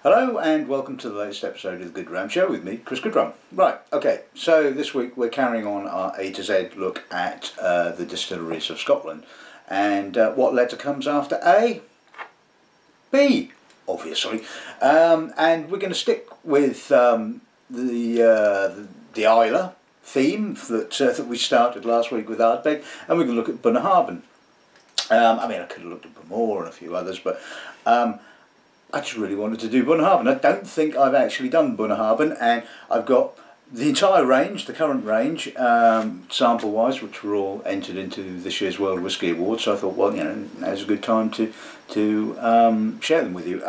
Hello and welcome to the latest episode of the Dram Show with me, Chris Goodrum. Right, okay, so this week we're carrying on our A to Z look at the distilleries of Scotland. And what letter comes after A? B, obviously. And we're going to stick with the Islay theme that we started last week with Ardbeg, and we're going to look at Bunnahabhain. I mean, I could have looked at Bunmore and a few others, but I just really wanted to do Bunnahabhain. I don't think I've actually done Bunnahabhain, and I've got the entire range, the current range, sample-wise, which were all entered into this year's World Whisky Awards. So I thought, well, you know, now's a good time to share them with you.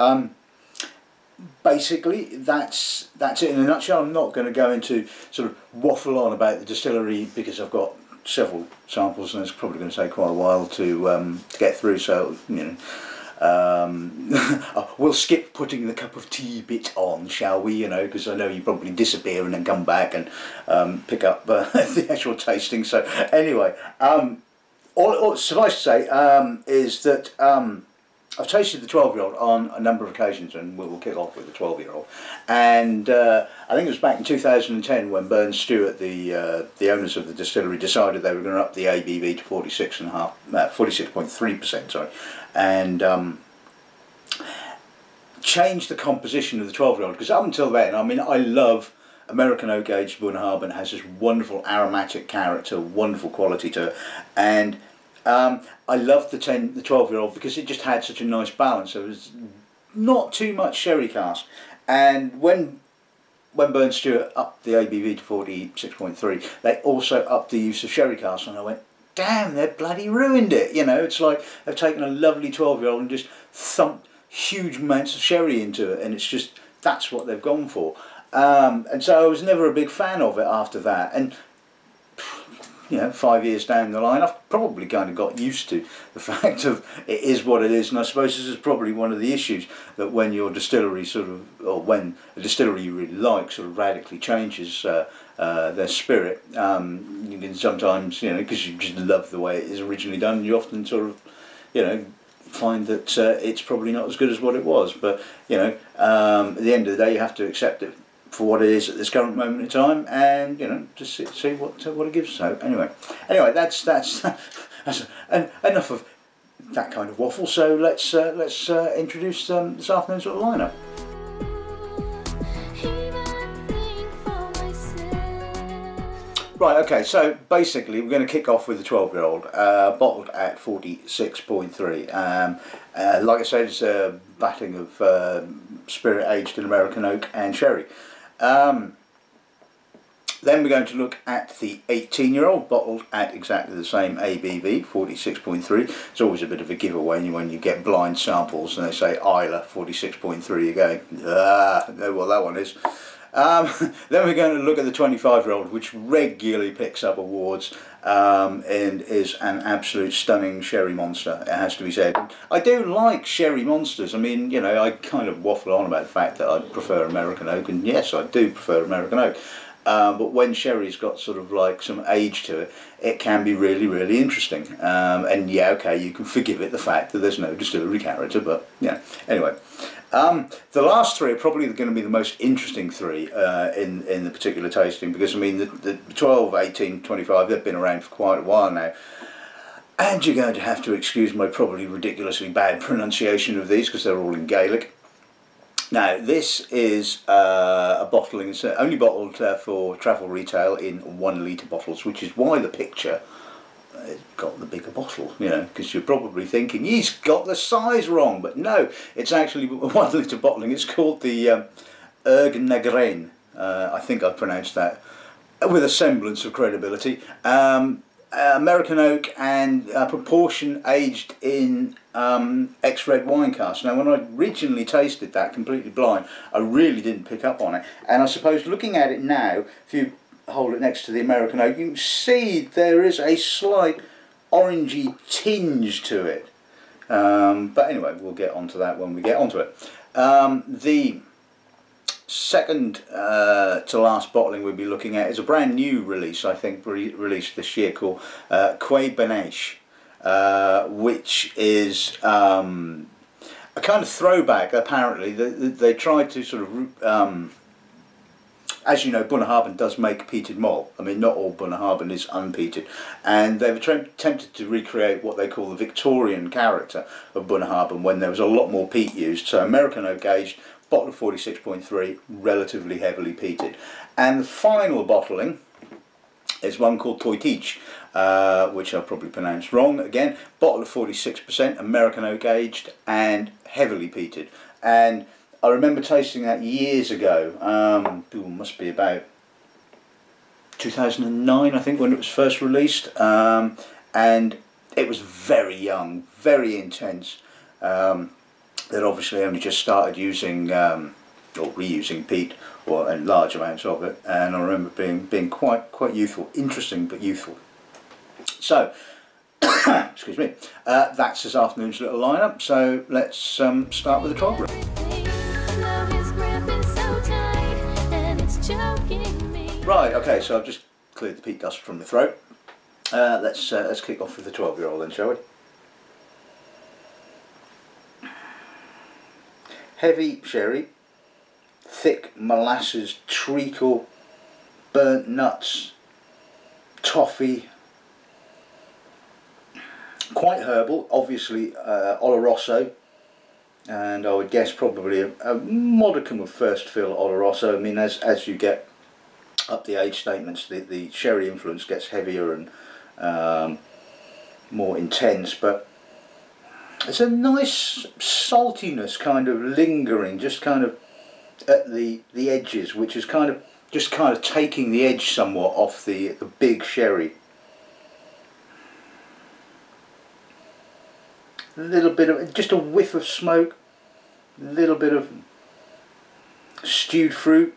Basically, that's it in a nutshell. I'm not going to go into sort of waffle on about the distillery because I've got several samples, and it's probably going to take quite a while to get through. So you know. We'll skip putting the cup of tea bit on, shall we, you know, because I know you probably disappear and then come back and pick up the actual tasting. So anyway, all suffice to say is that I've tasted the 12-year-old on a number of occasions, and we'll kick off with the 12-year-old. And I think it was back in 2010 when Burns Stewart, the owners of the distillery, decided they were going to up the ABV to 46.3%, sorry, and change the composition of the 12-year-old, because up until then, I mean, I love American oak aged Bunnahabhain. Has this wonderful aromatic character, wonderful quality to it, and I loved the 12-year-old because it just had such a nice balance. There was not too much sherry cask, and when Burns Stewart upped the ABV to 46.3, they also upped the use of sherry cask, and I went, damn, they've bloody ruined it. You know, it's like they've taken a lovely 12-year-old and just thumped huge amounts of sherry into it, and it's just, that's what they've gone for. And so I was never a big fan of it after that. And you know, 5 years down the line, I've probably kind of got used to the fact of it is what it is, and I suppose this is probably one of the issues, that when your distillery sort of, or when a distillery you really like sort of radically changes their spirit, you can sometimes, you know, because you just love the way it is originally done, you often sort of, you know, find that it's probably not as good as what it was. But you know, at the end of the day, you have to accept it for what it is at this current moment in time, and you know, just see what it gives. So anyway, that's enough of that kind of waffle. So let's introduce this afternoon's little lineup. Right, okay, so basically we're going to kick off with the 12-year-old, bottled at 46.3. Like I said, it's a battling of spirit aged in American oak and sherry. Then we're going to look at the 18-year-old, bottled at exactly the same ABV, 46.3. It's always a bit of a giveaway when you get blind samples and they say Islay 46.3, you go, I know what that one is. Then we're going to look at the 25-year-old, which regularly picks up awards and is an absolute stunning sherry monster, it has to be said. I do like sherry monsters. I mean, you know, I kind of waffle on about the fact that I prefer American oak, and yes, I do prefer American oak. But when sherry's got sort of like some age to it, it can be really, really interesting. And yeah, okay, you can forgive it the fact that there's no distillery character, but yeah, anyway. The last three are probably going to be the most interesting three in the particular tasting, because I mean the 12, 18, 25, they've been around for quite a while now, and you're going to have to excuse my probably ridiculously bad pronunciation of these because they're all in Gaelic. Now this is a bottling, it's only bottled for travel retail in 1 litre bottles, which is why the picture got the bigger bottle, you know, because you're probably thinking he's got the size wrong, but no, it's actually 1 litre bottling. It's called the Eirgh Grein. I think I pronounced that with a semblance of credibility. American oak and proportion aged in ex-red wine casks. Now when I originally tasted that completely blind, I really didn't pick up on it, and I suppose looking at it now, if you hold it next to the American oak, you can see there is a slight orangey tinge to it, but anyway, we'll get onto that when we get onto it. The second to last bottling we'll be looking at is a brand new release, I think, released this year, called Ceobanach, which is a a kind of throwback. Apparently, they tried to sort of, as you know, Bunnahabhain does make peated malt. I mean, not all Bunnahabhain is unpeated, and they were tempted to recreate what they call the Victorian character of Bunnahabhain when there was a lot more peat used. So American oak aged, bottle of 46.3, relatively heavily peated, and the final bottling is one called Toiteach, which I'll probably pronounce wrong again. Bottle of 46%, American oak aged and heavily peated. And I remember tasting that years ago. Must be about 2009, I think, when it was first released. And it was very young, very intense. That obviously only just started using or reusing peat, and large amounts of it, and I remember being quite youthful, interesting but youthful. So, excuse me, that's this afternoon's little lineup. So let's start with the 12 room. Right, okay, so I've just cleared the peat dust from the throat. Let's kick off with the 12-year-old then, shall we? Heavy sherry, thick molasses, treacle, burnt nuts, toffee, quite herbal, obviously Oloroso, and I would guess probably a modicum of first fill Oloroso. I mean, as you get up the age statements, the sherry influence gets heavier and more intense, but it's a nice saltiness kind of lingering, just kind of at the edges, which is kind of taking the edge somewhat off the big sherry. A little bit of, just a whiff of smoke, a little bit of stewed fruit.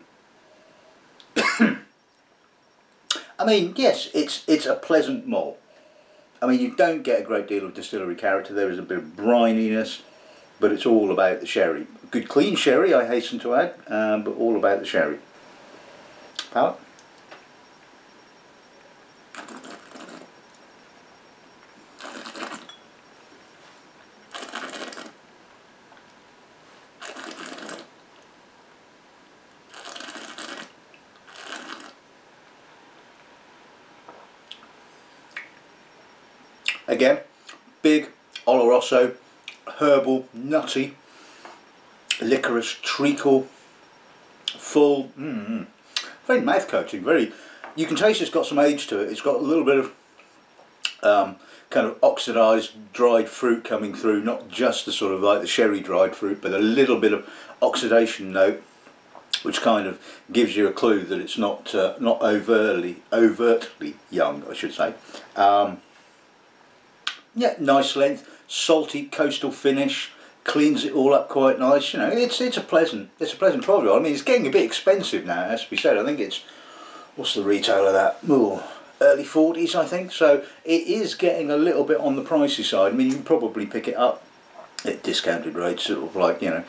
I mean, yes, it's a pleasant malt. I mean, you don't get a great deal of distillery character. There is a bit of brininess, but it's all about the sherry. Good clean sherry, I hasten to add, but all about the sherry. Palate. Again, big Oloroso, herbal, nutty, licorice, treacle, full, very mouth coating. Very, you can taste it's got some age to it. It's got a little bit of kind of oxidised dried fruit coming through, not just the sort of like the sherry dried fruit, but a little bit of oxidation note, which kind of gives you a clue that it's not overtly young, I should say. Yeah, nice length, salty coastal finish, cleans it all up quite nice. You know, it's a pleasant 12-year-old. I mean, it's getting a bit expensive now, it has to be said. I think it's, what's the retail of that? Ooh, early 40s, I think. So it is getting a little bit on the pricey side. I mean, you can probably pick it up at discounted rates, sort of like, and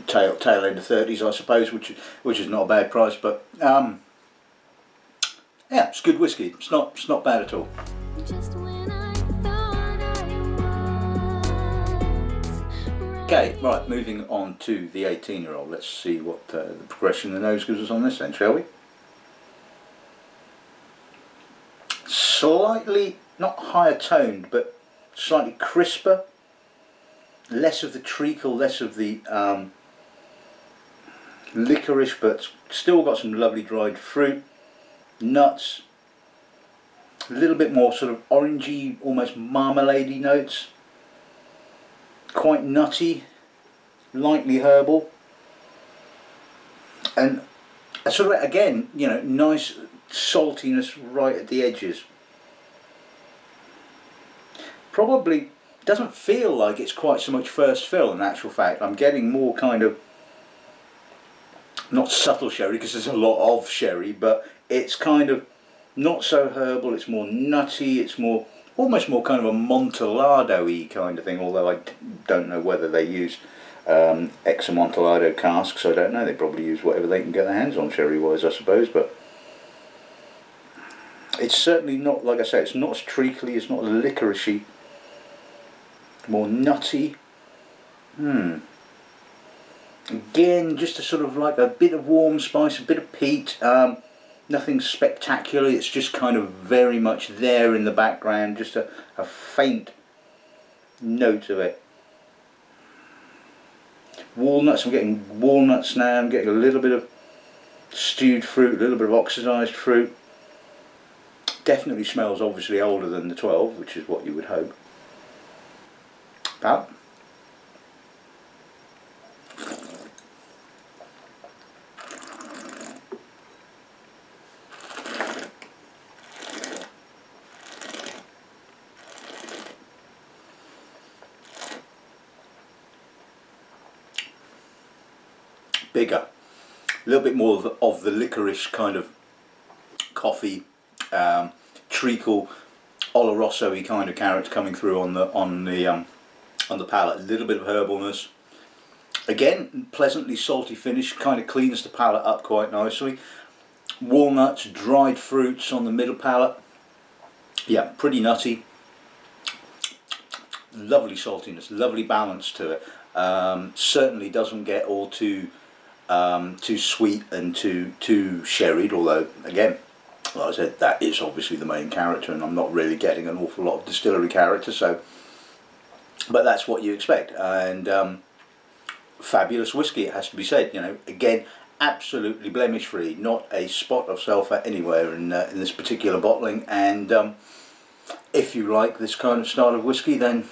tail end of 30s, I suppose, which is not a bad price, but yeah, it's good whiskey. It's not bad at all. Okay, right, moving on to the 18-year-old. Let's see what the progression of the nose gives us on this then, shall we? Slightly, not higher toned, but slightly crisper. Less of the treacle, less of the licorice, but still got some lovely dried fruit. Nuts, a little bit more sort of orangey, almost marmalade-y notes, quite nutty, lightly herbal, and a sort of, again, you know, nice saltiness right at the edges. Probably doesn't feel like it's quite so much first fill in actual fact. I'm getting more kind of, not subtle sherry because there's a lot of sherry, but it's kind of not so herbal, it's more nutty, it's more, almost more kind of a Amontillado-y kind of thing, although I don't know whether they use ex-Amontillado casks. I don't know, they probably use whatever they can get their hands on sherry-wise, I suppose, but it's certainly not, like I say, it's not as treacly, it's not as licoricey. more nutty. Again, just a sort of like a bit of warm spice, a bit of peat. Nothing spectacular, it's just kind of very much there in the background, just a faint note of it. Walnuts, I'm getting walnuts now, I'm getting a little bit of stewed fruit, a little bit of oxidised fruit. Definitely smells obviously older than the 12, which is what you would hope. Palate. Bigger, a little bit more of the licorice kind of coffee, treacle, oloroso-y kind of character coming through on the palate. A little bit of herbalness. Again, pleasantly salty finish, kind of cleans the palate up quite nicely. Walnuts, dried fruits on the middle palate. Yeah, pretty nutty. Lovely saltiness, lovely balance to it. Certainly doesn't get all too sweet and too sherried, although again, like I said, that is obviously the main character, and I'm not really getting an awful lot of distillery character, so, but that's what you expect. And fabulous whiskey, it has to be said. You know, again, absolutely blemish free, not a spot of sulphur anywhere in this particular bottling. And if you like this kind of style of whiskey, then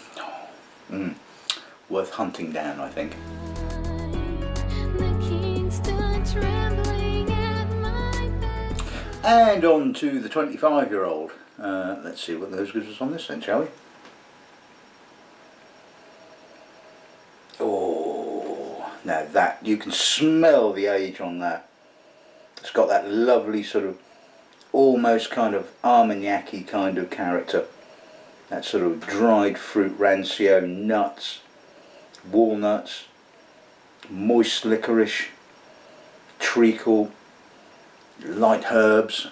worth hunting down, I think. And on to the 25-year-old. Let's see what those gives us on this then, shall we? Oh, now that, you can smell the age on that. It's got that lovely sort of, almost kind of Armagnac-y kind of character. That sort of dried fruit rancio, nuts, walnuts, moist licorice, treacle, light herbs.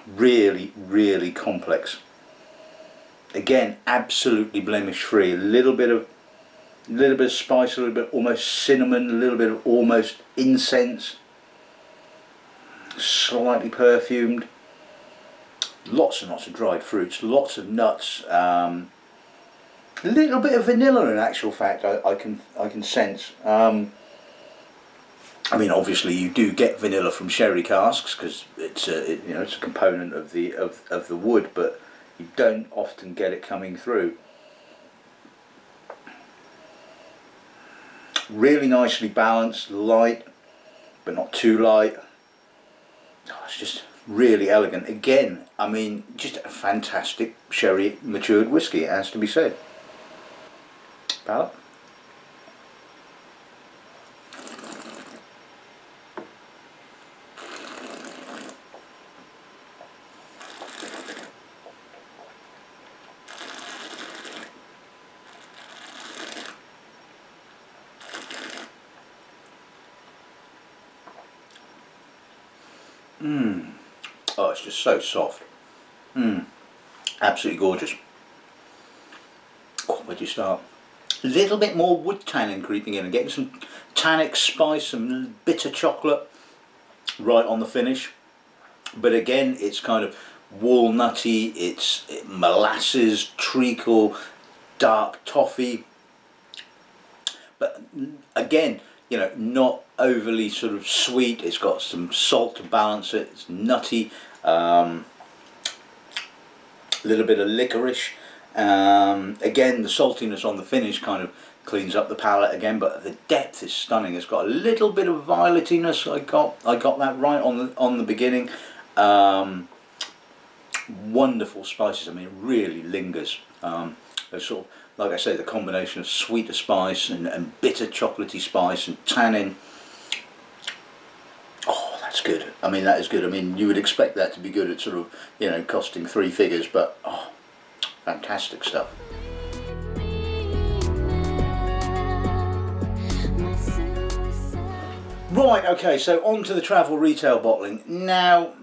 Really, really complex. Again, absolutely blemish free. A little bit of spice, a little bit almost cinnamon, a little bit of almost incense. Slightly perfumed. Lots and lots of dried fruits, lots of nuts. A little bit of vanilla, in actual fact, I can sense. I mean, obviously you do get vanilla from sherry casks because it's a component of the wood, but you don't often get it coming through. Really nicely balanced, light, but not too light. Oh, it's just really elegant. Again, I mean, just a fantastic sherry matured whiskey, it has to be said. Palate. Oh, it's just so soft. Absolutely gorgeous. Oh, where do you start? A little bit more wood tannin creeping in and getting some tannic spice, some bitter chocolate right on the finish. But again, it's kind of walnutty, it's molasses, treacle, dark toffee. But again, you know, not overly sort of sweet. It's got some salt to balance it. It's nutty. A little bit of licorice. Again, the saltiness on the finish kind of cleans up the palate again, but the depth is stunning. It's got a little bit of violetiness. I got that right on the beginning. Wonderful spices. I mean, it really lingers. Those sort of, like I say, the combination of sweeter spice and bitter chocolatey spice and tannin. Oh, that's good. I mean, that is good. I mean, you would expect that to be good at sort of, you know, costing 3 figures, but oh, fantastic stuff. Right, okay, so on to the travel retail bottling. Now,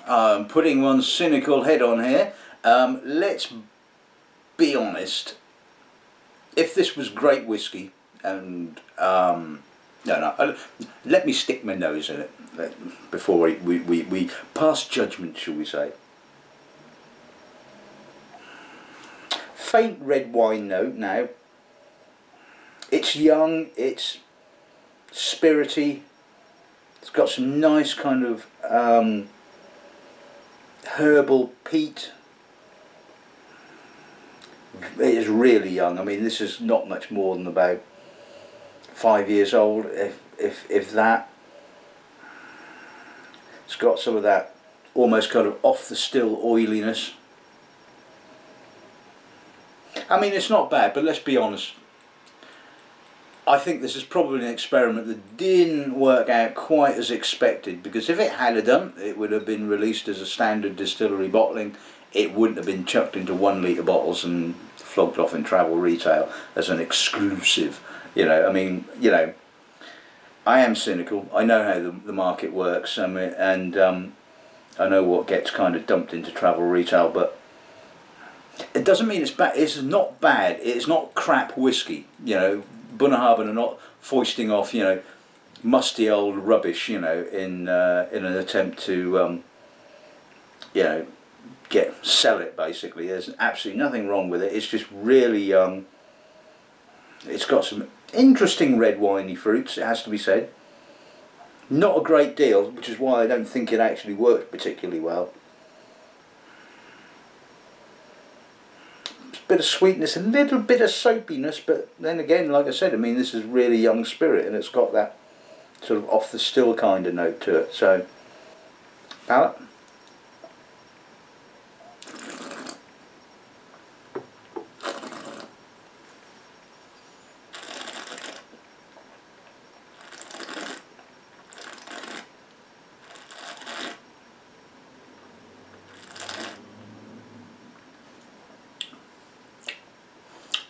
I'm putting one cynical head on here. Let's be honest, if this was great whiskey, and let me stick my nose in it before we pass judgment, shall we say. Faint red wine note now. It's young, it's spirity, it's got some nice kind of herbal peat. It is really young. I mean, this is not much more than about 5 years old, if that. It's got some of that almost kind of off the still oiliness. I mean, it's not bad, but let's be honest. I think this is probably an experiment that didn't work out quite as expected, because if it had done, it would have been released as a standard distillery bottling. It wouldn't have been chucked into 1 litre bottles and flogged off in travel retail as an exclusive. You know, I mean, you know, I am cynical. I know how the market works, I mean, and I know what gets kind of dumped into travel retail, but it doesn't mean it's bad. It's not bad. It's not crap whiskey. You know, Bunnahabhain are not foisting off, you know, musty old rubbish, you know, in an attempt to, you know, sell it. Basically, there's absolutely nothing wrong with it. It's just really young. It's got some interesting red winey fruits, it has to be said. Not a great deal, which is why I don't think it actually worked particularly well. Bit of sweetness, a little bit of soapiness, but then again, like I said, I mean, this is really young spirit, and it's got that sort of off the still kind of note to it. So, palate.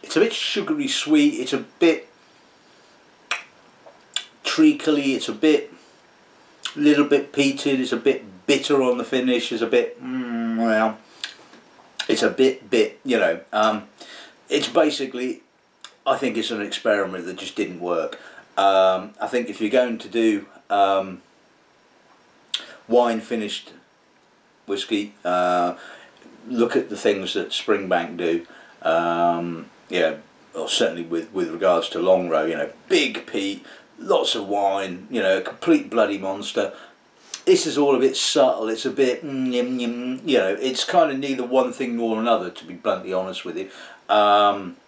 It's a bit sugary sweet, it's a bit treacly, it's a little bit peated, it's a bit bitter on the finish, it's a bit, well, it's a bit, you know, it's basically, I think it's an experiment that just didn't work. I think if you're going to do wine finished whiskey, look at the things that Springbank do. Yeah, or certainly with regards to Longrow, you know, big peat, lots of wine, you know, a complete bloody monster. This is all a bit subtle, it's a bit, you know, it's kind of neither one thing nor another, to be bluntly honest with you. And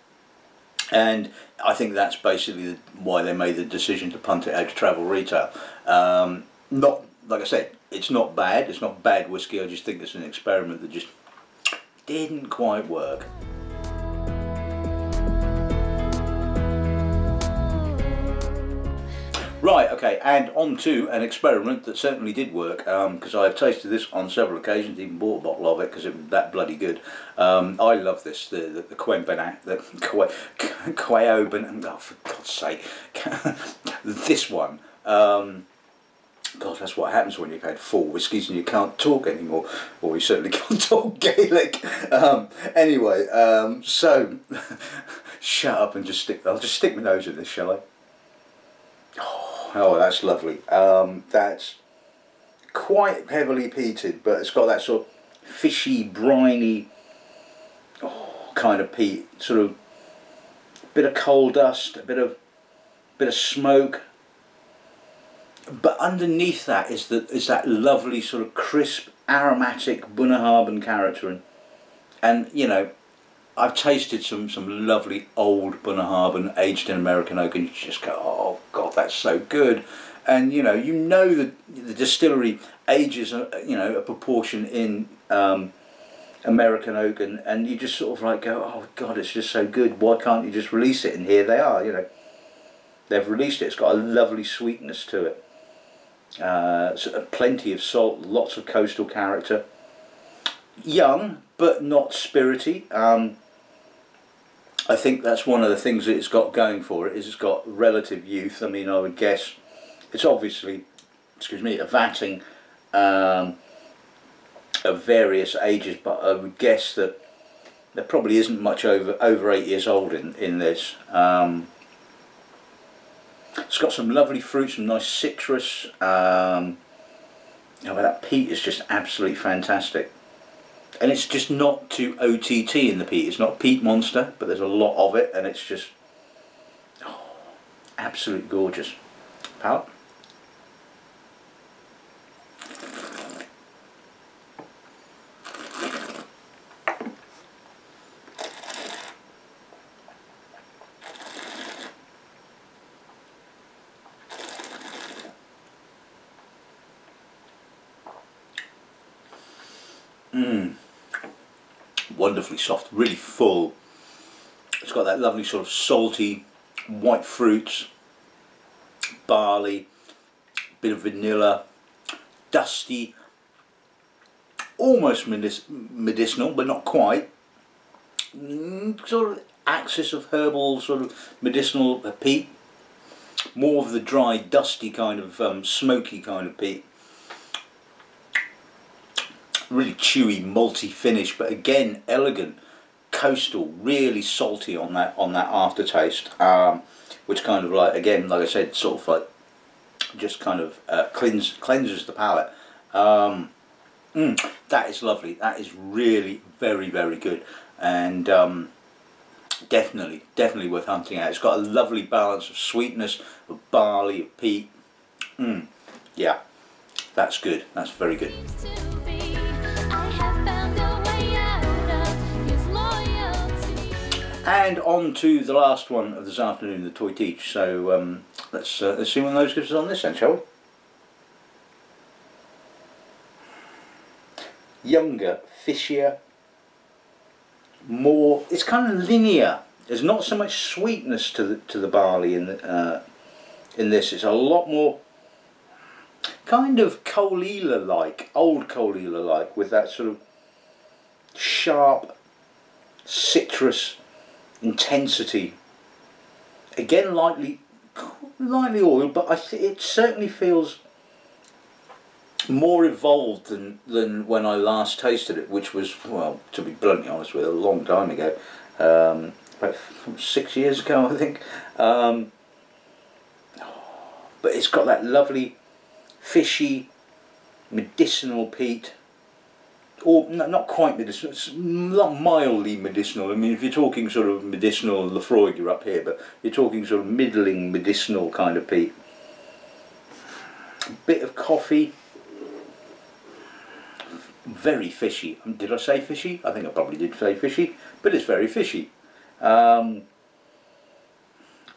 I think that's basically why they made the decision to punt it out to travel retail. Not, like I said, it's not bad, it's not bad whiskey, I just think it's an experiment that just didn't quite work. Right, okay, and on to an experiment that certainly did work, because I have tasted this on several occasions, even bought a bottle of it because it was that bloody good. I love this, the Ceobanach, the Ceobanach, oh for God's sake, this one. God, that's what happens when you've had 4 whiskies and you can't talk anymore, or you certainly can't talk Gaelic. Anyway, so, shut up and I'll just stick my nose in this, shall I? Oh, that's lovely. That's quite heavily peated, but it's got that sort of fishy, briny kind of peat. Sort of bit of coal dust, a bit of smoke. But underneath that is that lovely sort of crisp, aromatic Bunnahabhain character, and you know, I've tasted some lovely old Bunnahabhain aged in American oak, and you just go, oh God, that's so good. And you know that the distillery ages, you know, a proportion in American oak, and you just sort of like go, oh God, it's just so good. Why can't you just release it? And here they are, you know, they've released it. It's got a lovely sweetness to it. So plenty of salt, lots of coastal character. Young, but not spirity. I think that's one of the things that it's got going for it, is it's got relative youth. I mean, I would guess it's obviously, excuse me, a vatting of various ages, but I would guess that there probably isn't much over 8 years old in this. It's got some lovely fruits, some nice citrus. You know, that peat is just absolutely fantastic. And it's just not too OTT in the peat. It's not peat monster, but there's a lot of it, and it's just absolutely gorgeous. Palate. Wonderfully soft, really full. It's got that lovely sort of salty white fruits, barley, bit of vanilla, dusty, almost medicinal but not quite, sort of axis of herbal sort of medicinal peat, more of the dry dusty kind of smoky kind of peat. Really chewy, malty finish, but again elegant, coastal, really salty on that aftertaste, which kind of like, again, like I said, sort of like just kind of cleanses the palate. That is lovely. That is really very, very good, and definitely worth hunting out. It's got a lovely balance of sweetness, of barley, of peat. Yeah, that's good. That's very good. And on to the last one of this afternoon, the Toiteach. So let's see what those gives us on this then, shall we? Younger, fishier, more. It's kind of linear. There's not so much sweetness to the barley in this. It's a lot more kind of Coal Ealer like, old Coal Ealer like, with that sort of sharp citrus intensity. Again, lightly oiled, but it certainly feels more evolved than when I last tasted it, which was, well, to be bluntly honest with you, a long time ago, about 6 years ago, I think. But it's got that lovely fishy medicinal peat. Or not quite medicinal, it's not mildly medicinal. I mean, if you're talking sort of medicinal Lefroy, you're up here, but you're talking sort of middling medicinal kind of peat. A bit of coffee. Very fishy. Did I say fishy? I think I probably did say fishy, but it's very fishy.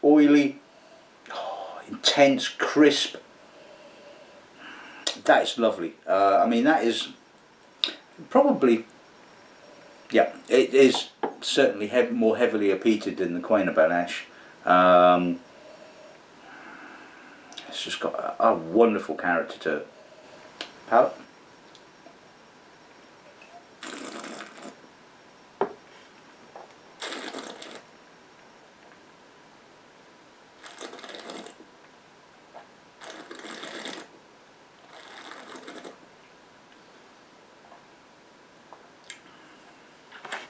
Oily, intense, crisp. That is lovely. I mean, that is probably, yeah, it is certainly more heavily peated than the Bunnahabhain. It's just got a wonderful character to it. Palate.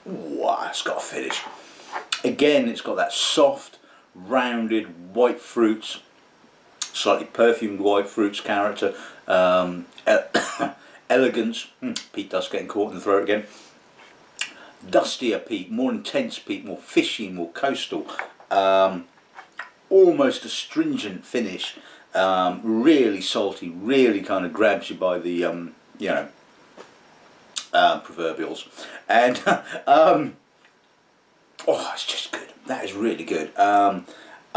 Wow, it's got a finish. Again, it's got that soft, rounded white fruits, slightly perfumed white fruits character, elegance. Peat dust getting caught in the throat again. Dustier peat, more intense peat, more fishy, more coastal. Almost astringent finish. Really salty, really kind of grabs you by the, you know, proverbials, and oh, it's just good. That is really good. I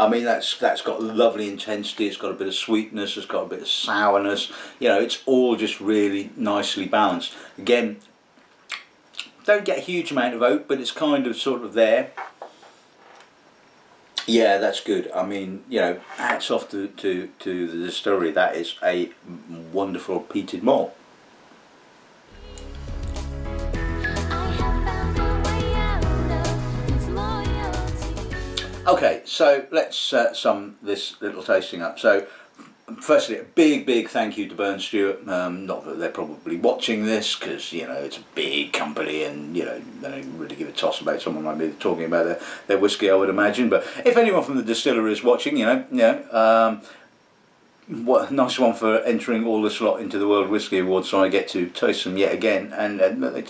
mean, that's got lovely intensity. It's got a bit of sweetness. It's got a bit of sourness. You know, it's all just really nicely balanced. Again, don't get a huge amount of oak, but it's kind of sort of there. Yeah, that's good. I mean, you know, hats off to the distillery. That is a wonderful peated malt. Okay, so let's sum this little tasting up. So firstly, a big thank you to Burn Stewart. Not that they're probably watching this, because you know it's a big company, and you know they don't really give a toss about someone like me talking about their whiskey, I would imagine. But if anyone from the distillery is watching, what a nice one for entering all the slot into the World Whisky Awards, so I get to taste them yet again, and they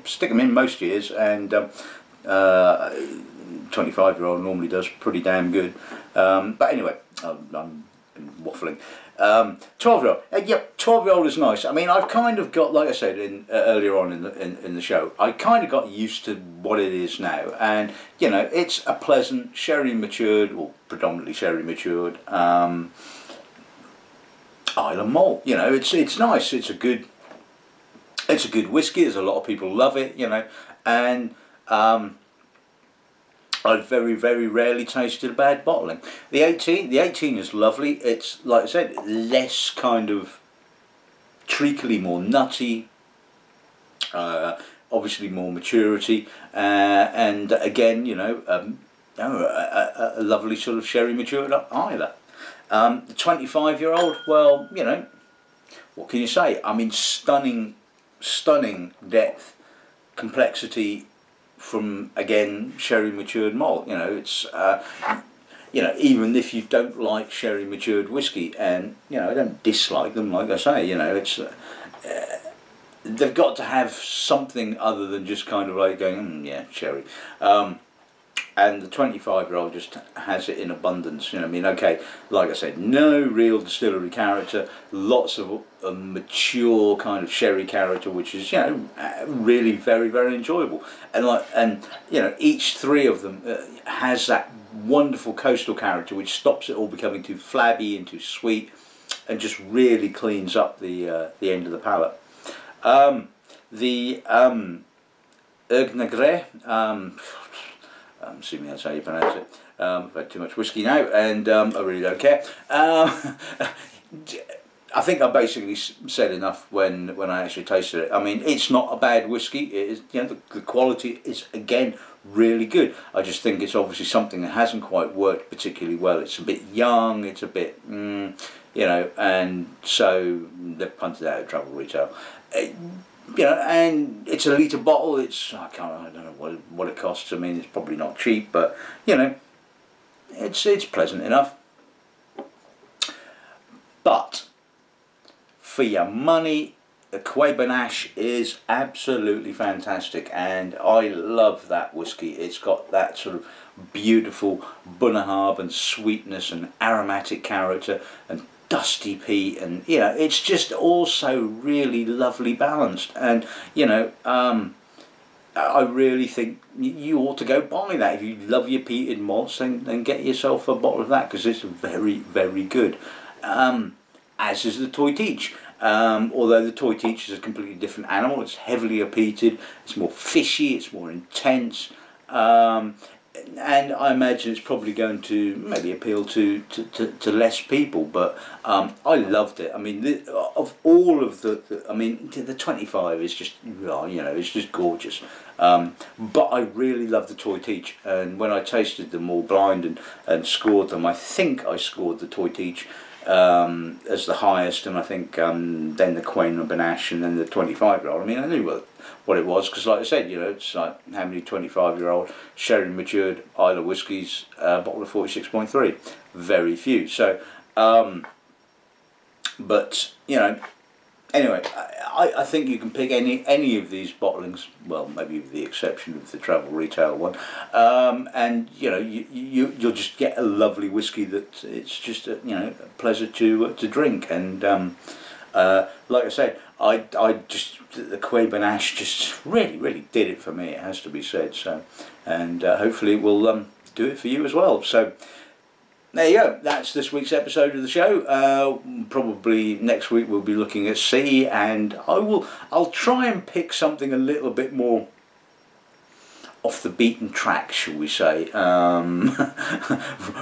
stick them in most years, and 25-year-old normally does pretty damn good. But anyway, I'm waffling. 12-year-old, yep, 12-year-old is nice. I mean, I've kind of got, like I said earlier on in the show, I kind of got used to what it is now, and you know, it's a pleasant sherry matured, or predominantly sherry matured, Island malt. You know, it's nice. It's a good whiskey. There's a lot of people love it. You know, and I've very rarely tasted a bad bottling. The 18 is lovely. It's, like I said, less kind of treacly, more nutty, obviously more maturity, and again, you know, a lovely sort of sherry matured Islay. The 25-year-old, well, you know, what can you say? I mean, stunning depth, complexity, from again sherry matured malt. You know, it's you know, even if you don't like sherry matured whiskey, and you know, I don't dislike them, like I say, you know, it's they've got to have something other than just kind of like going, yeah, sherry. And the 25-year-old just has it in abundance. You know, I mean, okay, like I said, no real distillery character, lots of a mature kind of sherry character, which is, you know, really very enjoyable. And you know, each three of them has that wonderful coastal character, which stops it all becoming too flabby and too sweet, and just really cleans up the end of the palate. The Eirgh, I'm assuming that's how you pronounce it. I've had too much whiskey now, and I really don't care. I think I basically said enough when I actually tasted it. I mean, it's not a bad whiskey. It is, you know, the quality is again really good. I just think it's obviously something that hasn't quite worked particularly well. It's a bit young. It's a bit, you know, and so they've punted it out of travel retail. You know, and it's a litre bottle. It's I don't know what it costs. I mean, it's probably not cheap, but you know, it's pleasant enough. But for your money, the Ceobanach is absolutely fantastic, and I love that whiskey. It's got that sort of beautiful Bunnahabhain sweetness and aromatic character and dusty peat, and you know, it's just also really lovely balanced, and you know, I really think you ought to go buy that. If you love your peated malts, then get yourself a bottle of that, because it's very good, as is the Toiteach. Although the Toiteach is a completely different animal. It's heavier peated, it's more fishy, it's more intense, and I imagine it's probably going to maybe appeal to less people, but I loved it. I mean, of all of I mean, the 25 is just, well, you know, it's just gorgeous. But I really love the Toiteach, and when I tasted them all blind and scored them, I think I scored the Toiteach as the highest, and I think then the Bunnahabhain and then the 25-year-old. I mean, I knew what it was, because like I said, you know, it's like how many 25-year-old sherry matured Islay whiskies, bottle of 46.3, very few. So but you know, anyway, I think you can pick any of these bottlings, well, maybe with the exception of the travel retail one, and you know, you'll just get a lovely whiskey that it's just you know, a pleasure to drink. And like I said, I just, the Ceobanach just really did it for me, it has to be said. So, and hopefully it will do it for you as well. So there you go, that's this week's episode of the show. Probably next week we'll be looking at sea, and I'll try and pick something a little bit more off the beaten track, shall we say,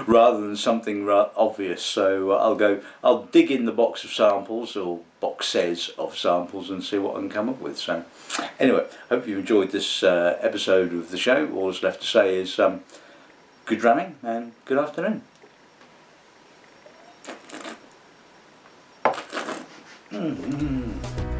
rather than something obvious. So I'll dig in the box of samples, or boxes of samples, and see what I can come up with. So anyway, hope you enjoyed this episode of the show. All that's left to say is good dramming and good afternoon. Mm-hmm.